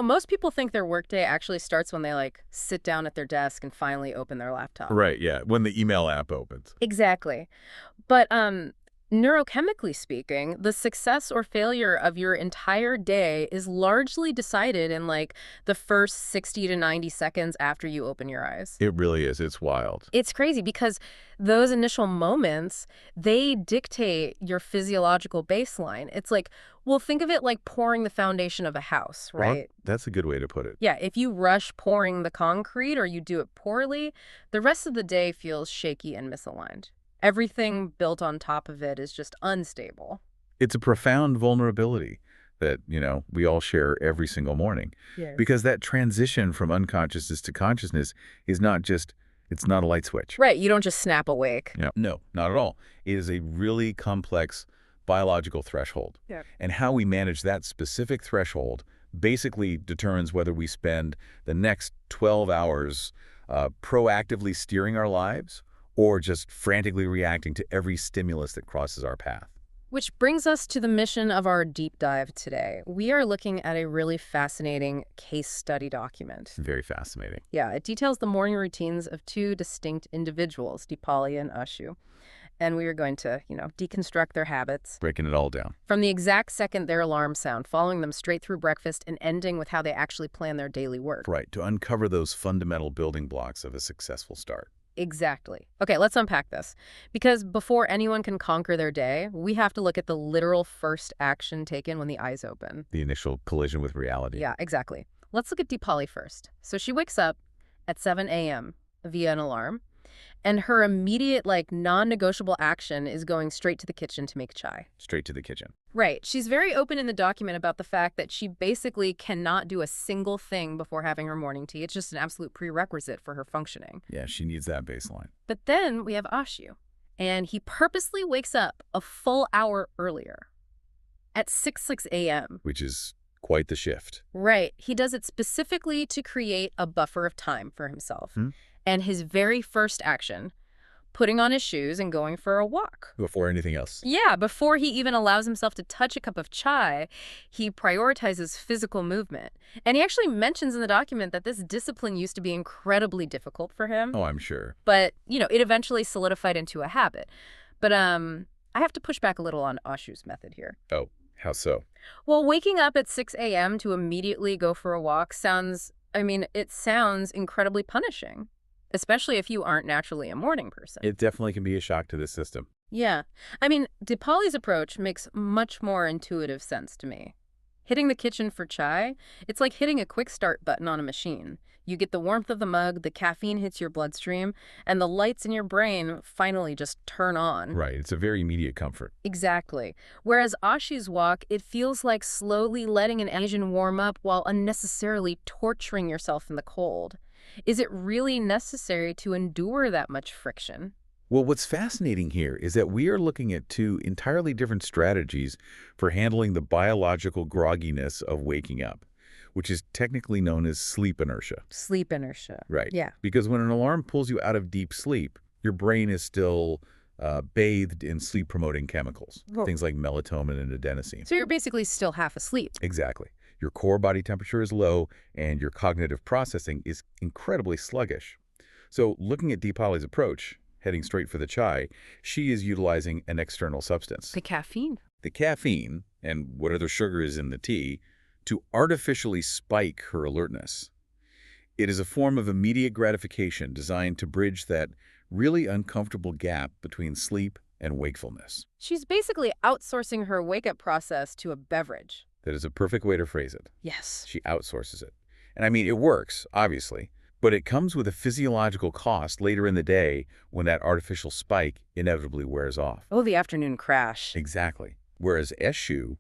Most people think their workday actually starts when they, like, sit down at their desk and finally open their laptop. Right, yeah, when the email app opens. Exactly. But neurochemically speaking, the success or failure of your entire day is largely decided in, like, the first 60 to 90 seconds after you open your eyes. It really is. It's wild. It's crazy because those initial moments, they dictate your physiological baseline. It's like, well, think of it like pouring the foundation of a house, Well, right? that's a good way to put it. Yeah, if you rush pouring the concrete or you do it poorly, the rest of the day feels shaky and misaligned. Everything built on top of it is just unstable. It's a profound vulnerability that, we all share every single morning. Yes. Because that transition from unconsciousness to consciousness is it's not a light switch. Right, you don't just snap awake. Yeah. No, not at all. It is a really complex biological threshold. Yeah. And how we manage that specific threshold basically determines whether we spend the next 12 hours proactively steering our lives or just frantically reacting to every stimulus that crosses our path. Which brings us to the mission of our deep dive today. We are looking at a really fascinating case study document. Very fascinating. Yeah, it details the morning routines of two distinct individuals, Deepali and Ashu. And we are going to, deconstruct their habits. Breaking it all down. From the exact second their alarms sound, following them straight through breakfast and ending with how they actually plan their daily work. Right, to uncover those fundamental building blocks of a successful start. Exactly. Okay, let's unpack this. Because before anyone can conquer their day, we have to look at the literal first action taken when the eyes open. The initial collision with reality. Yeah, exactly. Let's look at Deepali first. So she wakes up at 7 a.m. via an alarm, and her immediate, non-negotiable action is going straight to the kitchen to make chai. Straight to the kitchen. Right. She's very open in the document about the fact that she basically cannot do a single thing before having her morning tea. It's just an absolute prerequisite for her functioning. Yeah, she needs that baseline. But then we have Ashu, and he purposely wakes up a full hour earlier at 6 a.m. Which is quite the shift. Right. He does it specifically to create a buffer of time for himself. And his very first action, putting on his shoes and going for a walk. Before anything else. Yeah, before he even allows himself to touch a cup of chai, he prioritizes physical movement. And he actually mentions in the document that this discipline used to be incredibly difficult for him. Oh, I'm sure. But, it eventually solidified into a habit. But I have to push back a little on Ashu's method here. Oh, how so? Well, waking up at 6 a.m. to immediately go for a walk sounds incredibly punishing. Especially if you aren't naturally a morning person. It definitely can be a shock to the system. Yeah. Deepali's approach makes much more intuitive sense to me. Hitting the kitchen for chai, it's like hitting a quick start button on a machine. You get the warmth of the mug, the caffeine hits your bloodstream, and the lights in your brain finally just turn on. Right. It's a very immediate comfort. Exactly. Whereas Ashu's walk, it feels like slowly letting an engine warm up while unnecessarily torturing yourself in the cold. Is it really necessary to endure that much friction? Well, what's fascinating here is that we are looking at two entirely different strategies for handling the biological grogginess of waking up, which is technically known as sleep inertia. Sleep inertia. Right. Yeah. Because when an alarm pulls you out of deep sleep, your brain is still bathed in sleep-promoting chemicals, things like melatonin and adenosine. So you're basically still half asleep. Exactly. Your core body temperature is low, and your cognitive processing is incredibly sluggish. So looking at Deepali's approach, heading straight for the chai, she is utilizing an external substance. The caffeine. The caffeine, and whatever sugar is in the tea, to artificially spike her alertness. It is a form of immediate gratification designed to bridge that really uncomfortable gap between sleep and wakefulness. She's basically outsourcing her wake-up process to a beverage. That is a perfect way to phrase it. Yes. She outsources it. And it works, obviously, but it comes with a physiological cost later in the day when that artificial spike inevitably wears off. Oh, the afternoon crash. Exactly. Whereas Eshu,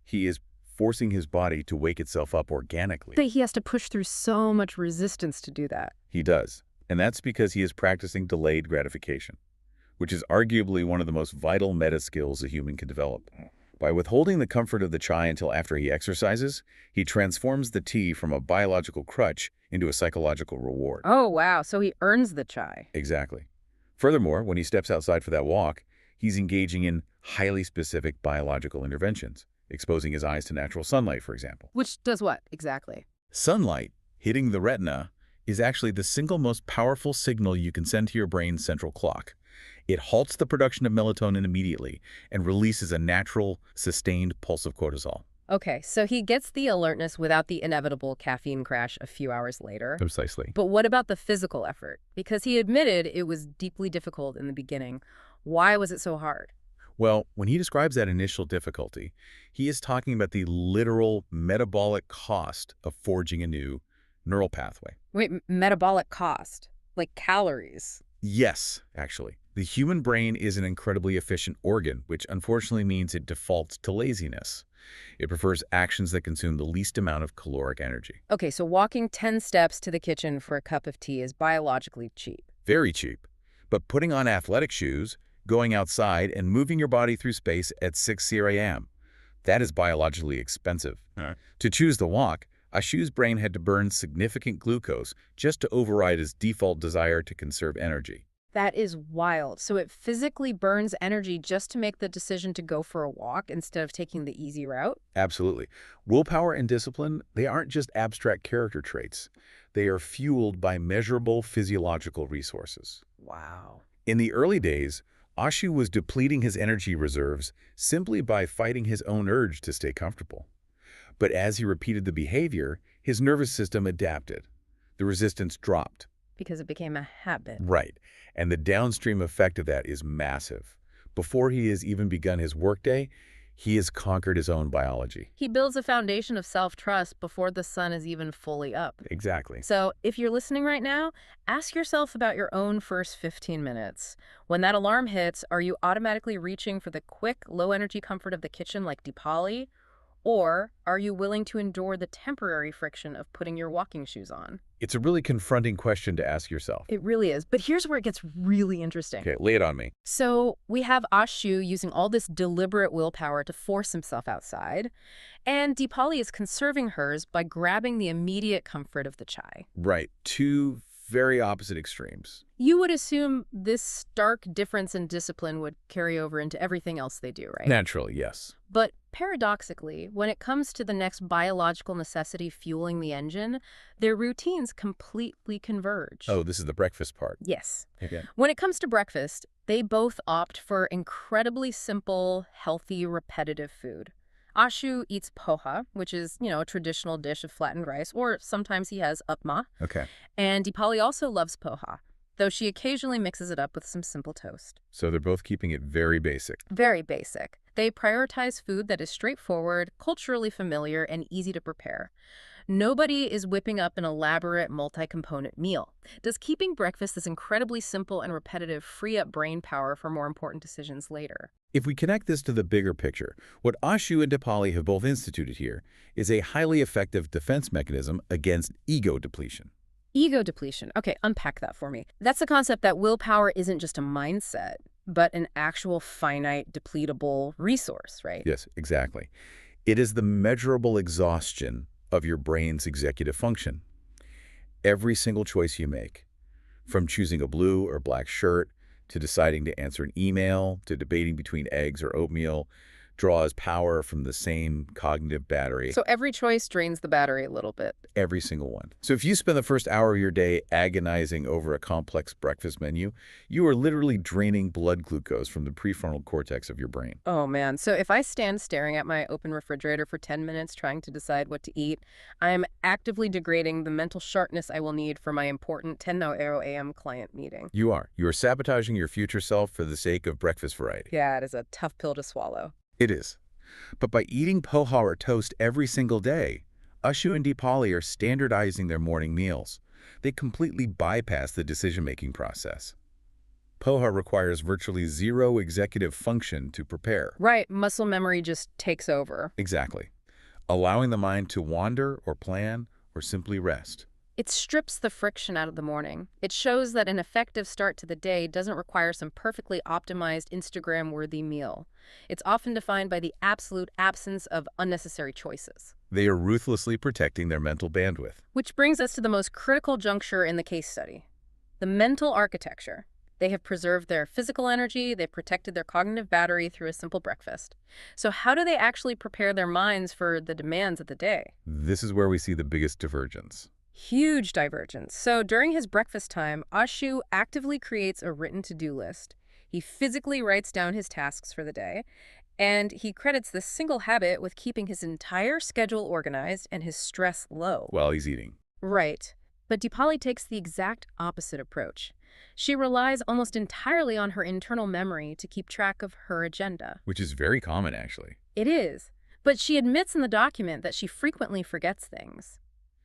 he is forcing his body to wake itself up organically. But he has to push through so much resistance to do that. He does. And that's because he is practicing delayed gratification, which is arguably one of the most vital meta skills a human can develop. By withholding the comfort of the chai until after he exercises, he transforms the tea from a biological crutch into a psychological reward. Oh, wow. So he earns the chai. Exactly. Furthermore, when he steps outside for that walk, he's engaging in highly specific biological interventions, exposing his eyes to natural sunlight, for example. Which does what, exactly? Sunlight hitting the retina is actually the single most powerful signal you can send to your brain's central clock. It halts the production of melatonin immediately and releases a natural, sustained pulse of cortisol. Okay, so he gets the alertness without the inevitable caffeine crash a few hours later. Precisely. But what about the physical effort? Because he admitted it was deeply difficult in the beginning. Why was it so hard? Well, when he describes that initial difficulty, he is talking about the literal metabolic cost of forging a new neural pathway. Wait, metabolic cost? Like calories? Yes, actually. The human brain is an incredibly efficient organ, which unfortunately means it defaults to laziness. It prefers actions that consume the least amount of caloric energy. Okay, so walking 10 steps to the kitchen for a cup of tea is biologically cheap. Very cheap. But putting on athletic shoes, going outside, and moving your body through space at 6 a.m., that is biologically expensive. To choose the walk, Ashu's brain had to burn significant glucose just to override his default desire to conserve energy. That is wild. So it physically burns energy just to make the decision to go for a walk instead of taking the easy route? Absolutely. Willpower and discipline, they aren't just abstract character traits. They are fueled by measurable physiological resources. Wow. In the early days, Ashu was depleting his energy reserves simply by fighting his own urge to stay comfortable. But as he repeated the behavior, his nervous system adapted. The resistance dropped. Because it became a habit. Right. And the downstream effect of that is massive. Before he has even begun his workday, he has conquered his own biology. He builds a foundation of self-trust before the sun is even fully up. Exactly. So if you're listening right now, ask yourself about your own first 15 minutes. When that alarm hits, are you automatically reaching for the quick, low-energy comfort of the kitchen like Deepali? Or are you willing to endure the temporary friction of putting your walking shoes on? It's a really confronting question to ask yourself. It really is. But here's where it gets really interesting. Okay, lay it on me. So we have Ashu using all this deliberate willpower to force himself outside, and Deepali is conserving hers by grabbing the immediate comfort of the chai. Right. Two very opposite extremes. You would assume this stark difference in discipline would carry over into everything else they do, right? Naturally, yes. But paradoxically, when it comes to the next biological necessity fueling the engine, their routines completely converge. Oh, this is the breakfast part. Yes. Okay. When it comes to breakfast, they both opt for incredibly simple, healthy, repetitive food. Ashu eats poha, which is, a traditional dish of flattened rice, or sometimes he has upma. Okay. And Deepali also loves poha, though she occasionally mixes it up with some simple toast. So they're both keeping it very basic. Very basic. They prioritize food that is straightforward, culturally familiar, and easy to prepare. Nobody is whipping up an elaborate multi-component meal. Does keeping breakfast this incredibly simple and repetitive free up brain power for more important decisions later? If we connect this to the bigger picture, what Ashu and Dipali have both instituted here is a highly effective defense mechanism against ego depletion. Ego depletion. Okay, unpack that for me. That's the concept that willpower isn't just a mindset, but an actual finite, depletable resource, right? Yes, exactly. It is the measurable exhaustion of your brain's executive function. Every single choice you make, from choosing a blue or black shirt, to deciding to answer an email, to debating between eggs or oatmeal, draws power from the same cognitive battery. So every choice drains the battery a little bit. Every single one. So if you spend the first hour of your day agonizing over a complex breakfast menu, you are literally draining blood glucose from the prefrontal cortex of your brain. Oh man, so if I stand staring at my open refrigerator for 10 minutes trying to decide what to eat, I am actively degrading the mental sharpness I will need for my important 10:00 a.m. client meeting. You are. You are sabotaging your future self for the sake of breakfast variety. Yeah, it is a tough pill to swallow. It is. But by eating poha or toast every single day, Ashu and Deepali are standardizing their morning meals. They completely bypass the decision-making process. Poha requires virtually zero executive function to prepare. Right, muscle memory just takes over. Exactly. Allowing the mind to wander or plan or simply rest. It strips the friction out of the morning. It shows that an effective start to the day doesn't require some perfectly optimized Instagram-worthy meal. It's often defined by the absolute absence of unnecessary choices. They are ruthlessly protecting their mental bandwidth. Which brings us to the most critical juncture in the case study, the mental architecture. They have preserved their physical energy, they've protected their cognitive battery through a simple breakfast. So, how do they actually prepare their minds for the demands of the day? This is where we see the biggest divergence. Huge divergence. So, during his breakfast time, Ashu actively creates a written to do list. He physically writes down his tasks for the day, and he credits this single habit with keeping his entire schedule organized and his stress low. While he's eating. Right. But Deepali takes the exact opposite approach. She relies almost entirely on her internal memory to keep track of her agenda. Which is very common, actually. It is, but she admits in the document that she frequently forgets things.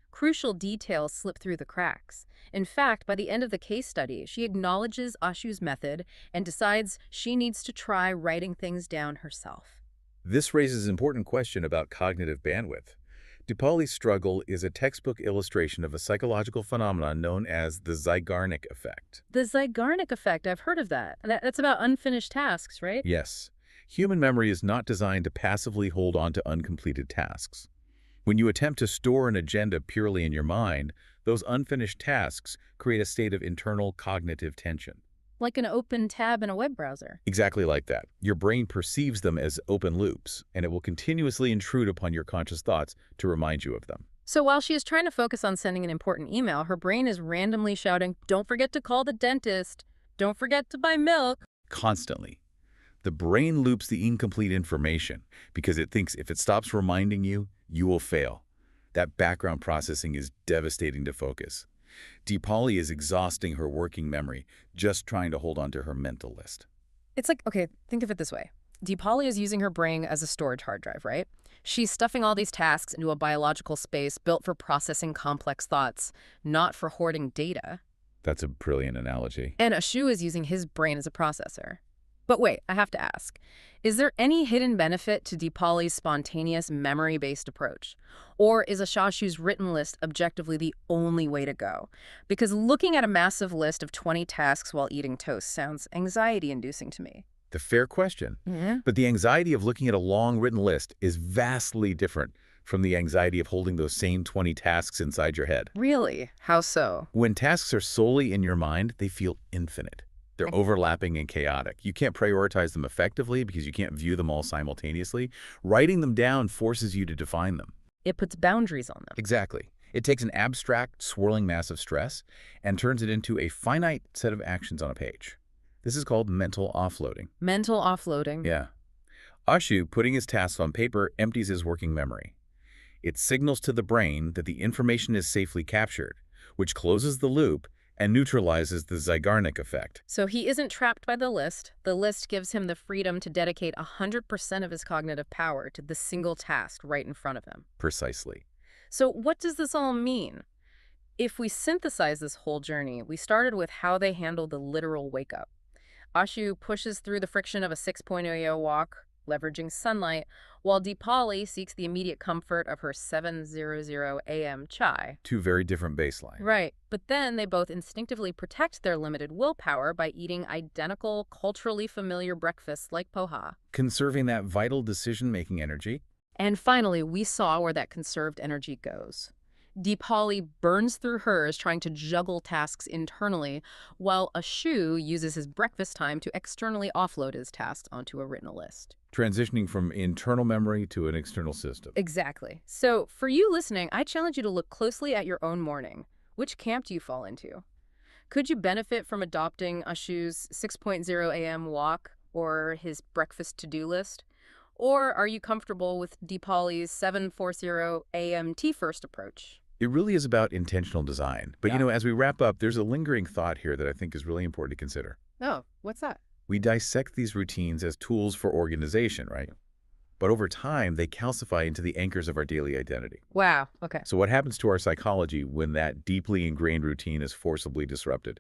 Crucial details slip through the cracks. In fact, by the end of the case study, she acknowledges Ashu's method and decides she needs to try writing things down herself. This raises an important question about cognitive bandwidth. Deepali's struggle is a textbook illustration of a psychological phenomenon known as the Zeigarnik effect. The Zeigarnik effect, I've heard of that. That's about unfinished tasks, right? Yes, human memory is not designed to passively hold on to uncompleted tasks. When you attempt to store an agenda purely in your mind, those unfinished tasks create a state of internal cognitive tension. Like an open tab in a web browser. Exactly like that. Your brain perceives them as open loops, and it will continuously intrude upon your conscious thoughts to remind you of them. So while she is trying to focus on sending an important email, her brain is randomly shouting, "Don't forget to call the dentist. Don't forget to buy milk." Constantly. The brain loops the incomplete information because it thinks if it stops reminding you, you will fail. That background processing is devastating to focus. Deepali is exhausting her working memory just trying to hold on to her mental list. It's like, okay, think of it this way. Deepali is using her brain as a storage hard drive, right? She's stuffing all these tasks into a biological space built for processing complex thoughts, not for hoarding data. That's a brilliant analogy. And Ashu is using his brain as a processor. But wait, I have to ask, is there any hidden benefit to Deepali's spontaneous memory-based approach? Or is Ashu's written list objectively the only way to go? Because looking at a massive list of 20 tasks while eating toast sounds anxiety-inducing to me. The fair question. Yeah. But the anxiety of looking at a long written list is vastly different from the anxiety of holding those same 20 tasks inside your head. Really? How so? When tasks are solely in your mind, they feel infinite. They're overlapping and chaotic. You can't prioritize them effectively because you can't view them all simultaneously. Writing them down forces you to define them. It puts boundaries on them. Exactly. It takes an abstract, swirling mass of stress and turns it into a finite set of actions on a page. This is called mental offloading. Mental offloading. Yeah. Ashu, putting his tasks on paper, empties his working memory. It signals to the brain that the information is safely captured, which closes the loop and neutralizes the Zeigarnik effect. So he isn't trapped by the list. The list gives him the freedom to dedicate 100% of his cognitive power to the single task right in front of him. Precisely. So what does this all mean? If we synthesize this whole journey, we started with how they handle the literal wake-up. Ashu pushes through the friction of a 6.0 a.m. walk, leveraging sunlight, while Deepali seeks the immediate comfort of her 7:00 a.m. chai. Two very different baselines. Right, but then they both instinctively protect their limited willpower by eating identical, culturally familiar breakfasts like poha. Conserving that vital decision-making energy. And finally, we saw where that conserved energy goes. Deepali burns through hers trying to juggle tasks internally, while Ashu uses his breakfast time to externally offload his tasks onto a written list. Transitioning from internal memory to an external system. Exactly. So for you listening, I challenge you to look closely at your own morning. Which camp do you fall into? Could you benefit from adopting Ashu's 6.0 a.m. walk or his breakfast to-do list? Or are you comfortable with Deepali's 7:40 a.m. tea first approach? It really is about intentional design. But, Yeah. as we wrap up, there's a lingering thought here that I think is really important to consider. Oh, what's that? We dissect these routines as tools for organization, right? But over time, they calcify into the anchors of our daily identity. Wow, okay. So what happens to our psychology when that deeply ingrained routine is forcibly disrupted?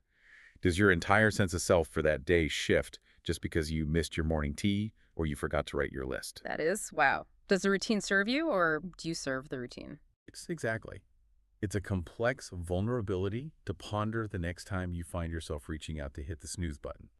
Does your entire sense of self for that day shift just because you missed your morning tea or you forgot to write your list? That is, wow. Does the routine serve you or do you serve the routine? Exactly. It's a complex vulnerability to ponder the next time you find yourself reaching out to hit the snooze button.